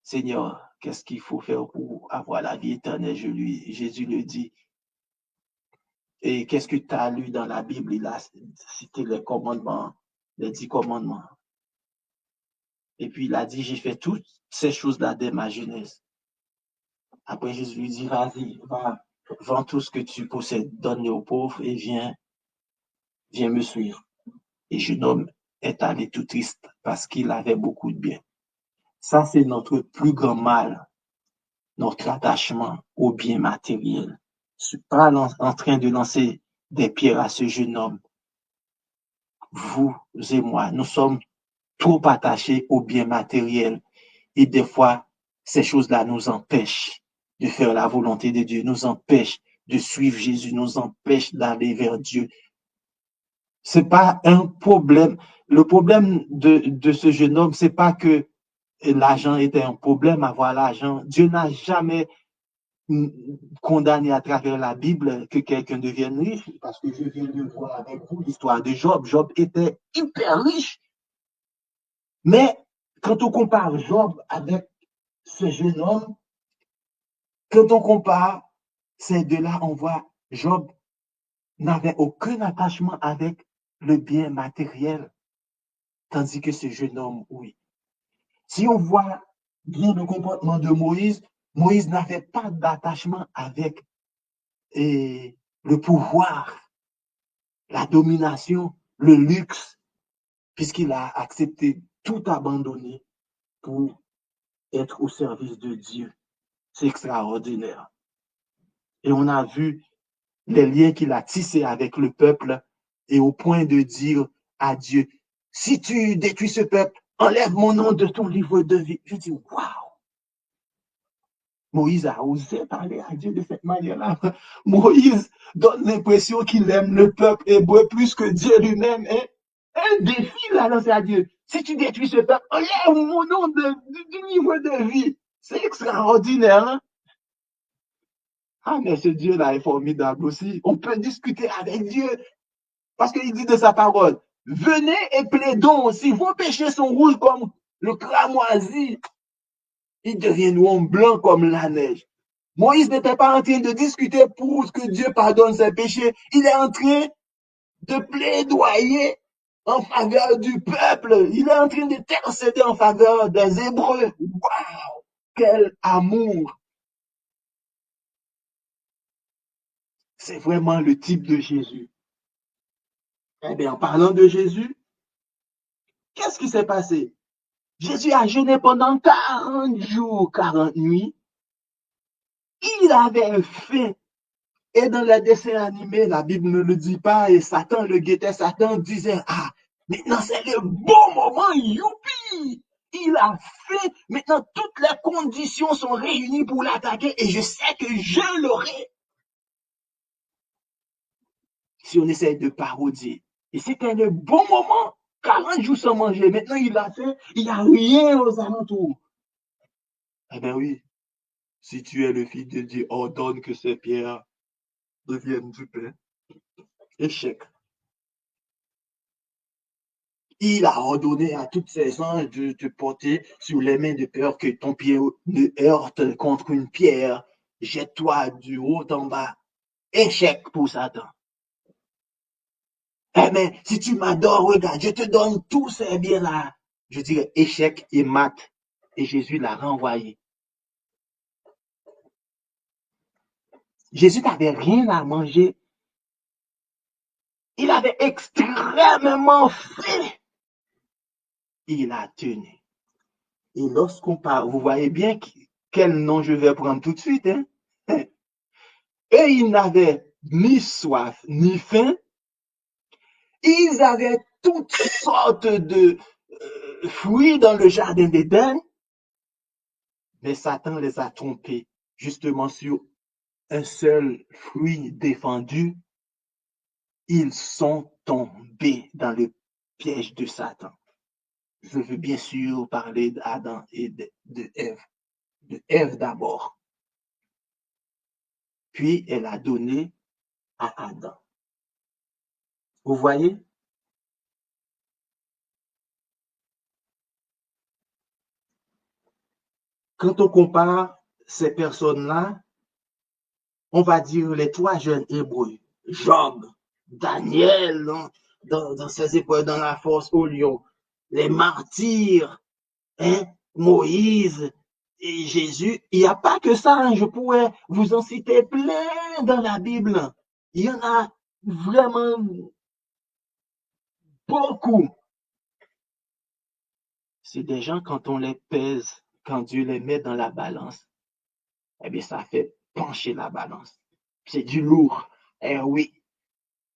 A: Seigneur, qu'est-ce qu'il faut faire pour avoir la vie éternelle? Jésus lui dit, et qu'est-ce que tu as lu dans la Bible? Il a cité les commandements, les 10 commandements. Et puis il a dit, j'ai fait toutes ces choses-là dès ma jeunesse. Après, Jésus lui dit, vas-y, va, vends tout ce que tu possèdes, donne-le aux pauvres et viens me suivre. Et le jeune homme est allé tout triste parce qu'il avait beaucoup de biens. Ça, c'est notre plus grand mal, notre attachement aux biens matériels. Je ne suis pas en train de lancer des pierres à ce jeune homme. Vous et moi, nous sommes trop attachés aux biens matériels et des fois, ces choses-là nous empêchent de faire la volonté de Dieu, nous empêchent de suivre Jésus, nous empêchent d'aller vers Dieu. C'est pas un problème. Le problème de ce jeune homme, c'est pas que l'argent était un problème, avoir l'argent. Dieu n'a jamais condamné à travers la Bible que quelqu'un devienne riche, parce que je viens de voir avec vous l'histoire de Job. Job était hyper riche. Mais quand on compare Job avec ce jeune homme, quand on compare ces deux-là, on voit Job n'avait aucun attachement avec le bien matériel, tandis que ce jeune homme, oui. Si on voit bien le comportement de Moïse, Moïse n'avait pas d'attachement avec le pouvoir, la domination, le luxe, puisqu'il a accepté tout abandonner pour être au service de Dieu. C'est extraordinaire. Et on a vu les liens qu'il a tissés avec le peuple et au point de dire à Dieu, si tu détruis ce peuple, enlève mon nom de ton livre de vie. Je dis, waouh! Moïse a osé parler à Dieu de cette manière-là. Moïse donne l'impression qu'il aime le peuple hébreu plus que Dieu lui-même. Hein? Un défi là, lancé à Dieu. Si tu détruis ce peuple, enlève mon nom du livre de vie. C'est extraordinaire. Hein? Ah, mais ce Dieu-là est formidable aussi. On peut discuter avec Dieu parce qu'il dit de sa parole, venez et plaidons. Si vos péchés sont rouges comme le cramoisi, ils deviendront blancs comme la neige. Moïse n'était pas en train de discuter pour que Dieu pardonne ses péchés. Il est en train de plaidoyer en faveur du peuple. Il est en train d'intercéder en faveur des Hébreux. Waouh! Quel amour! C'est vraiment le type de Jésus. Eh bien, en parlant de Jésus, qu'est-ce qui s'est passé? Jésus a jeûné pendant 40 jours, 40 nuits. Il avait faim. Et dans les dessins animés, la Bible ne le dit pas, et Satan le guettait. Satan disait, ah, Maintenant, c'est le bon moment, youpi! Il a fait, maintenant toutes les conditions sont réunies pour l'attaquer et je sais que je l'aurai. Si on essaie de parodier. Et c'était le bon moment. 40 jours sans manger. Maintenant, il a fait, il n'y a rien aux alentours. Eh bien oui, si tu es le fils de Dieu, ordonne que ces pierres deviennent du pain. Échec. Il a ordonné à toutes ces anges de te porter sur les mains de peur que ton pied ne heurte contre une pierre. Jette-toi du haut en bas. Échec pour Satan. Eh bien, si tu m'adores, regarde, je te donne tous ces biens-là. Je dirais échec et mat. Et Jésus l'a renvoyé. Jésus n'avait rien à manger. Il avait extrêmement faim. Il a tenu. Et lorsqu'on parle, vous voyez bien quel nom je vais prendre tout de suite. Hein? Et ils n'avaient ni soif, ni faim. Ils avaient toutes sortes de fruits dans le jardin d'Éden. Mais Satan les a trompés justement sur un seul fruit défendu. Ils sont tombés dans le piège de Satan. Je veux bien sûr parler d'Adam et de Ève. De Ève d'abord. Puis elle a donné à Adam. Vous voyez? Quand on compare ces personnes-là, on va dire les trois jeunes Hébreux, Job, Daniel, dans ses épreuves dans la force au lion, les martyrs, hein, Moïse et Jésus. Il n'y a pas que ça, hein, je pourrais vous en citer plein dans la Bible. Il y en a vraiment beaucoup. C'est des gens, quand on les pèse, quand Dieu les met dans la balance, eh bien, ça fait pencher la balance. C'est du lourd. Eh oui,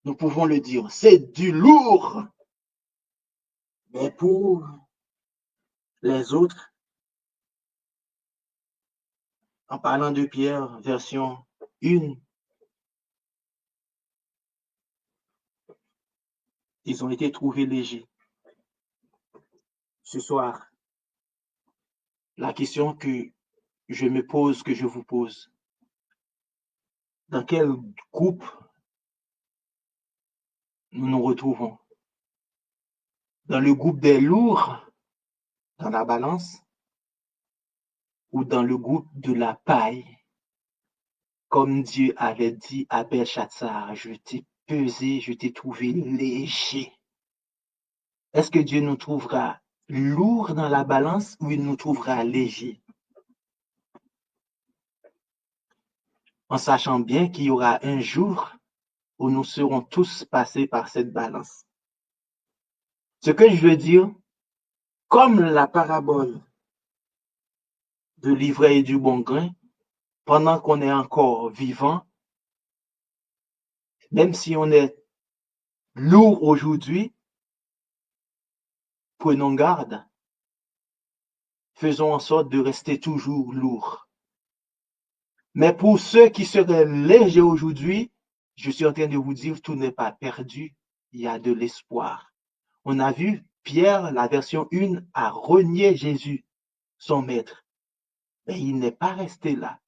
A: nous pouvons le dire, c'est du lourd. Mais pour les autres, en parlant de Pierre, version 1, ils ont été trouvés légers. Ce soir, la question que je me pose, que je vous pose, dans quel groupe nous nous retrouvons? Dans le groupe des lourds, dans la balance, ou dans le groupe de la paille? Comme Dieu avait dit à Belshazzar, je t'ai pesé, je t'ai trouvé léger. Est-ce que Dieu nous trouvera lourd dans la balance ou il nous trouvera léger? En sachant bien qu'il y aura un jour où nous serons tous passés par cette balance. Ce que je veux dire, comme la parabole de l'ivraie et du bon grain, pendant qu'on est encore vivant, même si on est lourd aujourd'hui, prenons garde. Faisons en sorte de rester toujours lourd. Mais pour ceux qui seraient légers aujourd'hui, je suis en train de vous dire, tout n'est pas perdu. Il y a de l'espoir. On a vu Pierre, la version 1, a renié Jésus, son maître. Mais il n'est pas resté là.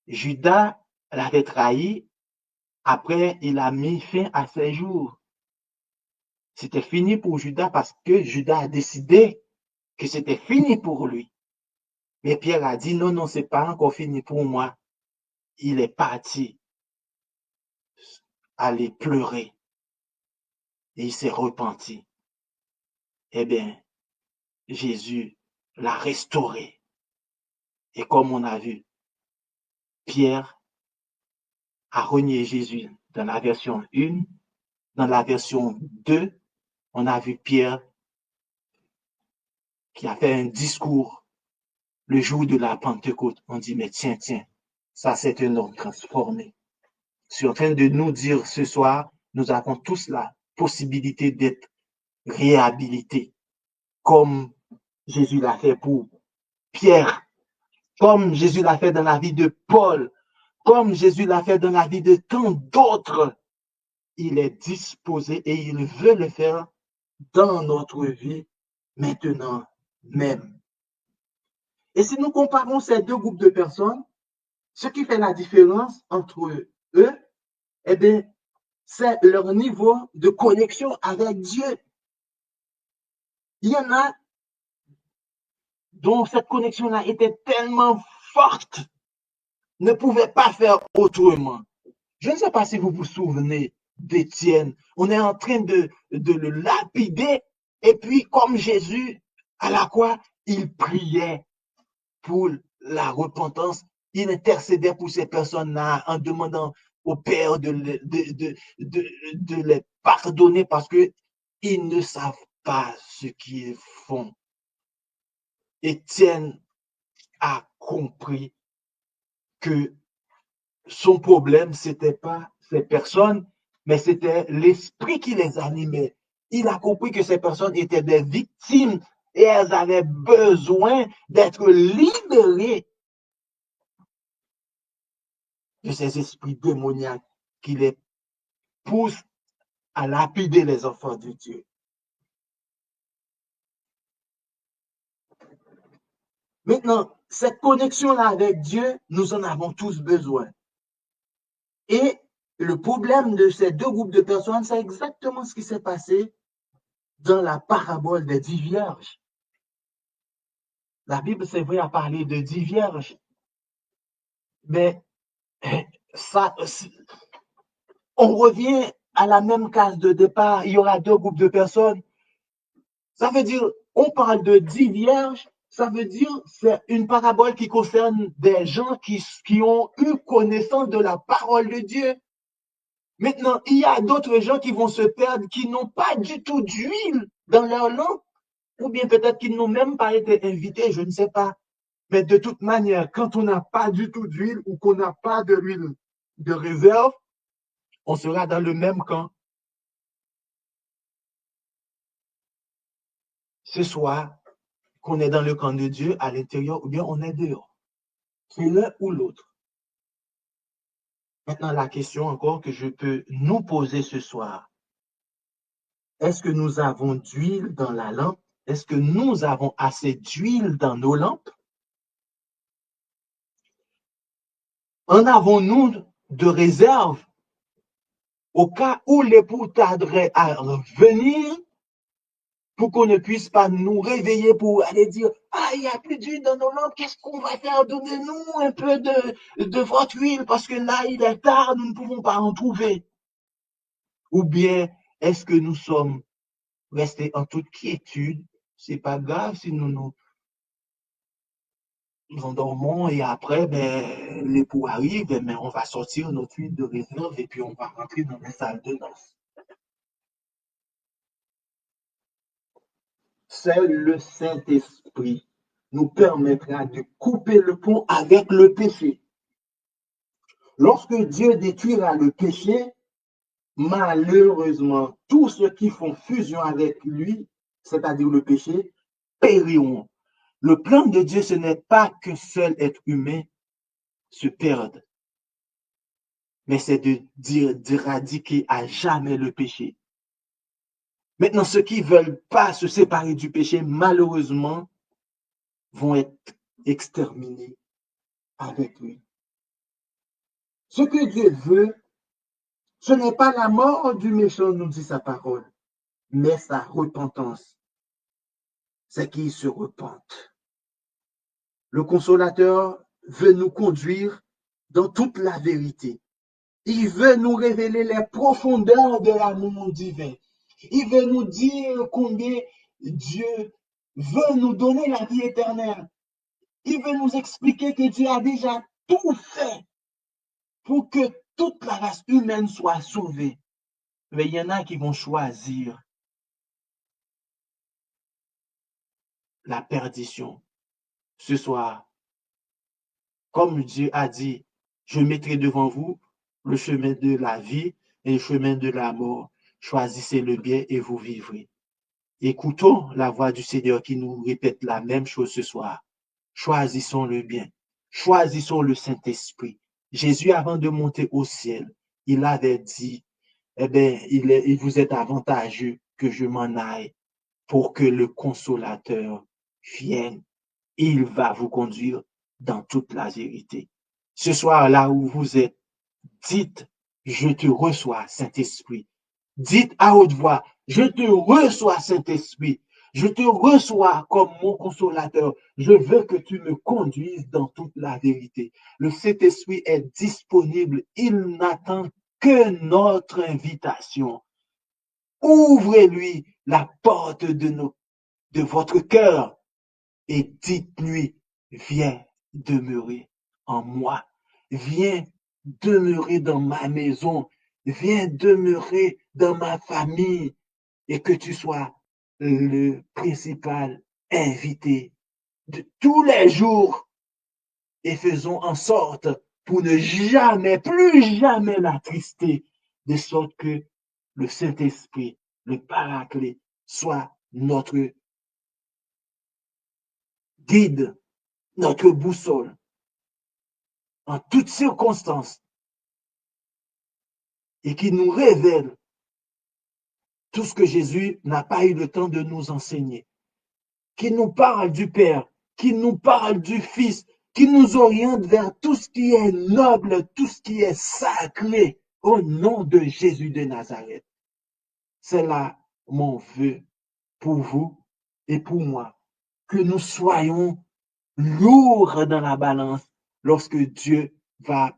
A: Judas l'avait trahi. Après, il a mis fin à ses jours. C'était fini pour Judas parce que Judas a décidé que c'était fini pour lui. Mais Pierre a dit, non, non, c'est pas encore fini pour moi. Il est parti aller pleurer et il s'est repenti. Eh bien, Jésus l'a restauré. Et comme on a vu, Pierre a renié Jésus dans la version 1. Dans la version 2, on a vu Pierre qui a fait un discours le jour de la Pentecôte. On dit, mais tiens, ça c'est un homme transformé. Je suis en train de nous dire ce soir, nous avons tous la possibilité d'être réhabilité, comme Jésus l'a fait pour Pierre, comme Jésus l'a fait dans la vie de Paul, comme Jésus l'a fait dans la vie de tant d'autres. Il est disposé et il veut le faire dans notre vie maintenant même. Et si nous comparons ces deux groupes de personnes, ce qui fait la différence entre eux, eh bien, c'est leur niveau de connexion avec Dieu. Il y en a dont cette connexion-là était tellement forte, ne pouvait pas faire autrement. Je ne sais pas si vous vous souvenez d'Étienne. On est en train de le lapider. Et puis, comme Jésus, à la croix, il priait pour la repentance. Il intercédait pour ces personnes-là en demandant au Père de les pardonner parce qu'ils ne savent pas ce qu'ils font. Étienne a compris que son problème, c'était pas ces personnes, mais c'était l'esprit qui les animait. Il a compris que ces personnes étaient des victimes et elles avaient besoin d'être libérées de ces esprits démoniaques qui les poussent à lapider les enfants de Dieu. Maintenant, cette connexion-là avec Dieu, nous en avons tous besoin. Et le problème de ces deux groupes de personnes, c'est exactement ce qui s'est passé dans la parabole des 10 vierges. La Bible, c'est vrai, a parlé de 10 vierges. Mais ça, on revient à la même case de départ. Il y aura deux groupes de personnes. Ça veut dire, on parle de 10 vierges. Ça veut dire, c'est une parabole qui concerne des gens qui ont eu connaissance de la parole de Dieu. Maintenant, il y a d'autres gens qui vont se perdre, qui n'ont pas du tout d'huile dans leur lampe, ou bien peut-être qu'ils n'ont même pas été invités, je ne sais pas. Mais de toute manière, quand on n'a pas du tout d'huile ou qu'on n'a pas de l'huile de réserve, on sera dans le même camp. Ce soit qu'on est dans le camp de Dieu à l'intérieur ou bien on est dehors. C'est l'un ou l'autre. Maintenant, la question encore que je peux nous poser ce soir, est-ce que nous avons d'huile dans la lampe? Est-ce que nous avons assez d'huile dans nos lampes? En avons-nous de réserve au cas où l'époux tarderait à revenir pour qu'on ne puisse pas nous réveiller pour aller dire « Ah, il n'y a plus d'huile dans nos lampes, qu'est-ce qu'on va faire? Donnez-nous un peu de votre huile parce que là, il est tard, nous ne pouvons pas en trouver. » Ou bien, est-ce que nous sommes restés en toute quiétude? C'est pas grave si nous endormons et après, ben, l'époux arrive, mais on va sortir notre huile de réserve et puis on va rentrer dans les salles de noces. Seul le Saint-Esprit nous permettra de couper le pont avec le péché. Lorsque Dieu détruira le péché, malheureusement, tous ceux qui font fusion avec lui, c'est-à-dire le péché, périront. Le plan de Dieu, ce n'est pas que seul être humain se perde, mais c'est d'éradiquer à jamais le péché. Maintenant, ceux qui ne veulent pas se séparer du péché, malheureusement, vont être exterminés avec lui. Ce que Dieu veut, ce n'est pas la mort du méchant, nous dit sa parole, mais sa repentance. C'est qu'il se repente. Le consolateur veut nous conduire dans toute la vérité. Il veut nous révéler les profondeurs de l'amour divin. Il veut nous dire combien Dieu veut nous donner la vie éternelle. Il veut nous expliquer que Dieu a déjà tout fait pour que toute la race humaine soit sauvée. Mais il y en a qui vont choisir la perdition. Ce soir, comme Dieu a dit, je mettrai devant vous le chemin de la vie et le chemin de la mort. Choisissez le bien et vous vivrez.
C: Écoutons la voix du Seigneur qui nous répète la même chose ce soir. Choisissons le bien. Choisissons le Saint-Esprit. Jésus, avant de monter au ciel, il avait dit, eh bien, il vous est avantageux que je m'en aille pour que le consolateur vienne. Il va vous conduire dans toute la vérité. Ce soir, là où vous êtes, dites, je te reçois, Saint-Esprit. Dites à haute voix, je te reçois, Saint-Esprit. Je te reçois comme mon consolateur. Je veux que tu me conduises dans toute la vérité. Le Saint-Esprit est disponible. Il n'attend que notre invitation. Ouvrez-lui la porte de votre cœur et dites-lui, viens demeurer en moi. Viens demeurer dans ma maison. Viens demeurer dans ma famille et que tu sois le principal invité de tous les jours et faisons en sorte pour ne jamais, plus jamais l'attrister, de sorte que le Saint-Esprit, le Paraclet, soit notre guide, notre boussole en toutes circonstances et qui nous révèle tout ce que Jésus n'a pas eu le temps de nous enseigner, qui nous parle du Père, qui nous parle du Fils, qui nous oriente vers tout ce qui est noble, tout ce qui est sacré, au nom de Jésus de Nazareth. C'est là mon vœu pour vous et pour moi, que nous soyons lourds dans la balance lorsque Dieu va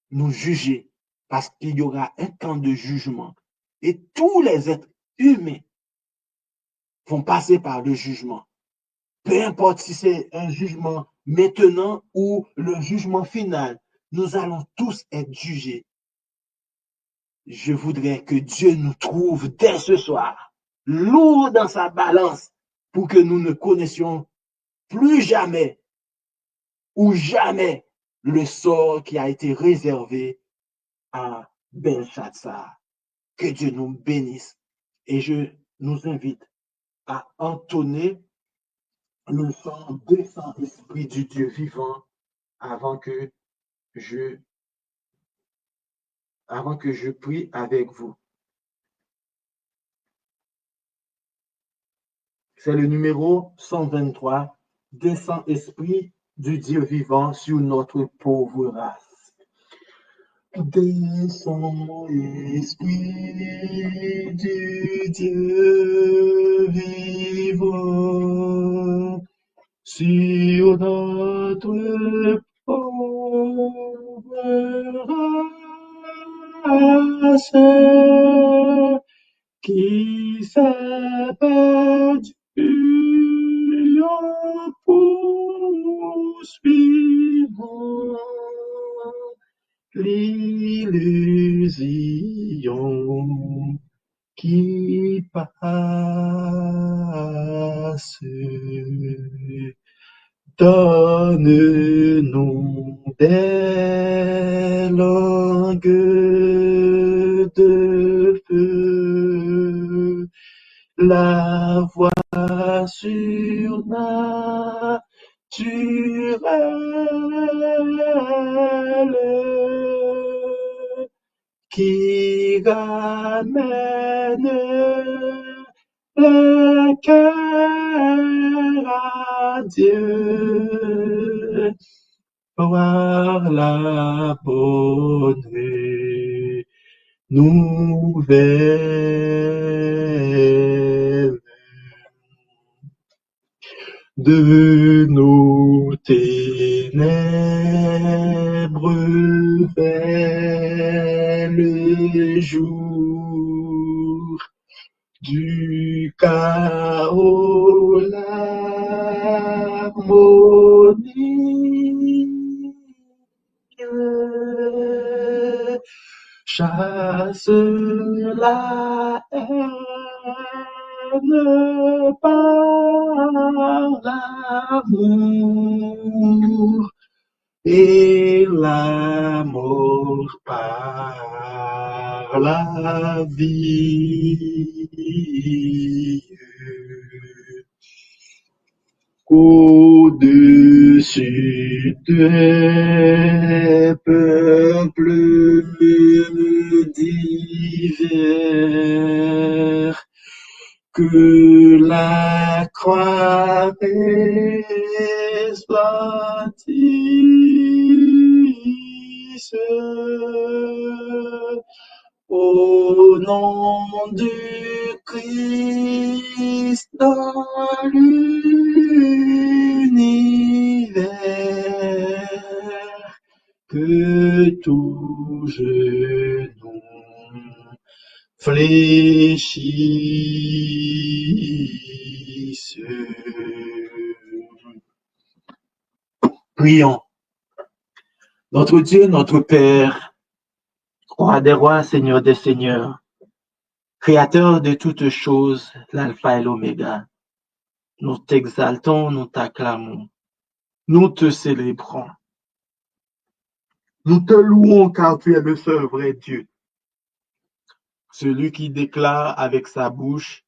C: nous juger, parce qu'il y aura un temps de jugement. Et tous les êtres humains vont passer par le jugement. Peu importe si c'est un jugement maintenant ou le jugement final, nous allons tous être jugés. Je voudrais que Dieu nous trouve dès ce soir, lourd dans sa balance, pour que nous ne connaissions plus jamais ou jamais le sort qui a été réservé à Belshazzar. Que Dieu nous bénisse. Et je nous invite à entonner le chant des Saint-Esprit du Dieu vivant avant que je prie avec vous. C'est le numéro 123, des Saint-Esprit du Dieu vivant sur notre pauvre race. Des Saint-Esprit du Dieu vivant sur notre pauvre race qui s'est perdue en poursuivant l'illusion qui passe. Donne-nous des langues de feu, la voix surnaturelle qui ramène le cœur à Dieu par la bonne nouvelle de nos ténèbres vers le jour, du chaos l'harmonie. Chasse la haine par l'amour et la mort par par la vie. Au-dessus des peuples divers, que la croix resplendisse au nom du Christ dans l'univers, que tout genou fléchisse. Prions. Notre Dieu, notre Père, Roi des rois, Seigneur des seigneurs, Créateur de toutes choses, l'alpha et l'oméga, nous t'exaltons, nous t'acclamons, nous te célébrons. Nous te louons car tu es le seul vrai Dieu, celui qui déclare avec sa bouche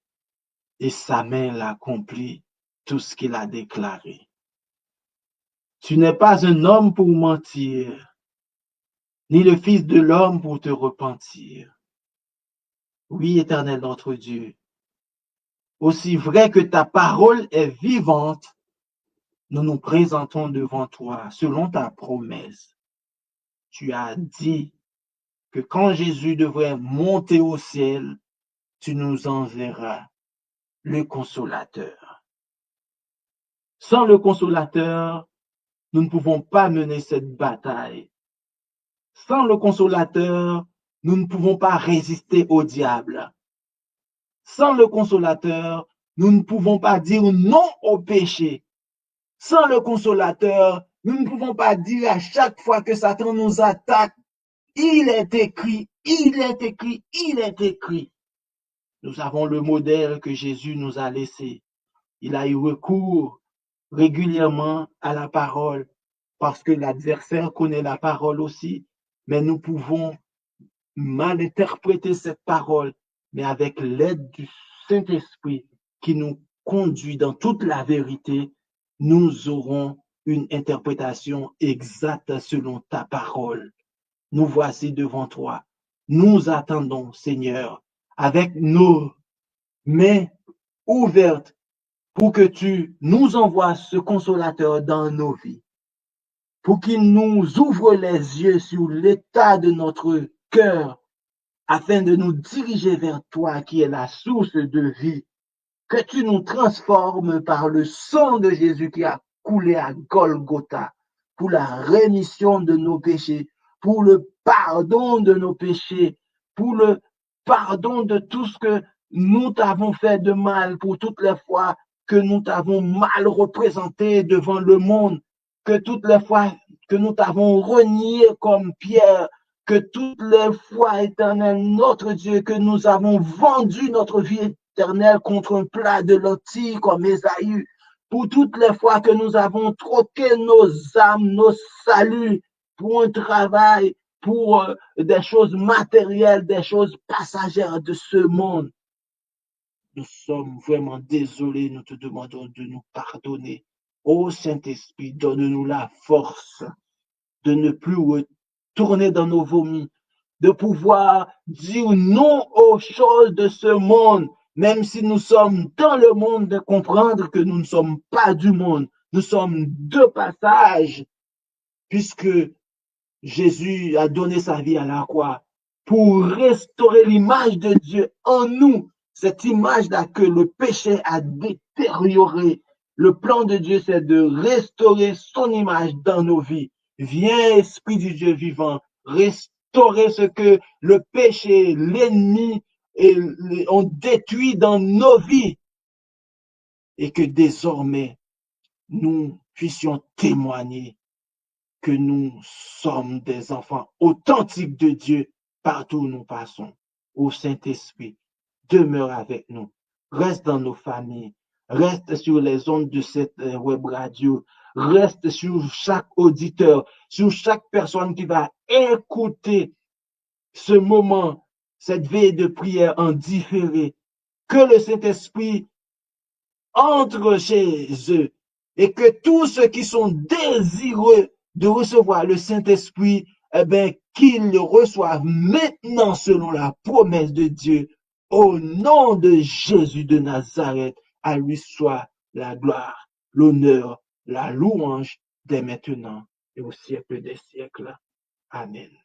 C: et sa main l'accomplit tout ce qu'il a déclaré. Tu n'es pas un homme pour mentir, ni le fils de l'homme pour te repentir. Oui, Éternel notre Dieu, aussi vrai que ta parole est vivante, nous nous présentons devant toi selon ta promesse. Tu as dit que quand Jésus devrait monter au ciel, tu nous enverras le consolateur. Sans le consolateur, nous ne pouvons pas mener cette bataille. Sans le consolateur, nous ne pouvons pas résister au diable. Sans le consolateur, nous ne pouvons pas dire non au péché. Sans le consolateur, nous ne pouvons pas dire à chaque fois que Satan nous attaque, il est écrit, il est écrit, il est écrit. Nous avons le modèle que Jésus nous a laissé. Il a eu recours régulièrement à la parole parce que l'adversaire connaît la parole aussi, mais nous pouvons mal interpréter cette parole, mais avec l'aide du Saint-Esprit qui nous conduit dans toute la vérité, nous aurons une interprétation exacte selon ta parole. Nous voici devant toi. Nous attendons, Seigneur, avec nos mains ouvertes pour que tu nous envoies ce consolateur dans nos vies, pour qu'il nous ouvre les yeux sur l'état de notre cœur, afin de nous diriger vers toi qui est la source de vie, que tu nous transformes par le sang de Jésus qui a coulé à Golgotha pour la rémission de nos péchés, pour le pardon de nos péchés, pour le pardon de tout ce que nous t'avons fait de mal, pour toutes les fois que nous t'avons mal représenté devant le monde, que toutes les fois que nous t'avons renié comme Pierre, que toutes les fois, Éternel, notre Dieu, que nous avons vendu notre vie éternelle contre un plat de lentilles comme Ésaü, pour toutes les fois que nous avons troqué nos âmes, nos saluts pour un travail, pour des choses matérielles, des choses passagères de ce monde. Nous sommes vraiment désolés, nous te demandons de nous pardonner. Ô Saint-Esprit, donne-nous la force de ne plus retourner dans nos vomis, de pouvoir dire non aux choses de ce monde, même si nous sommes dans le monde, de comprendre que nous ne sommes pas du monde, nous sommes de passage, puisque Jésus a donné sa vie à la croix pour restaurer l'image de Dieu en nous, cette image-là que le péché a détériorée. Le plan de Dieu, c'est de restaurer son image dans nos vies. Viens, Esprit du Dieu vivant, restaurer ce que le péché, l'ennemi ont détruit dans nos vies, et que désormais, nous puissions témoigner que nous sommes des enfants authentiques de Dieu partout où nous passons. Ô Saint-Esprit, demeure avec nous, reste dans nos familles, reste sur les ondes de cette web radio, reste sur chaque auditeur, sur chaque personne qui va écouter ce moment, cette veille de prière en différé. Que le Saint-Esprit entre chez eux et que tous ceux qui sont désireux de recevoir le Saint-Esprit, eh bien, qu'ils le reçoivent maintenant selon la promesse de Dieu. Au nom de Jésus de Nazareth, à lui soit la gloire, l'honneur, la louange dès maintenant et au siècle des siècles. Amen.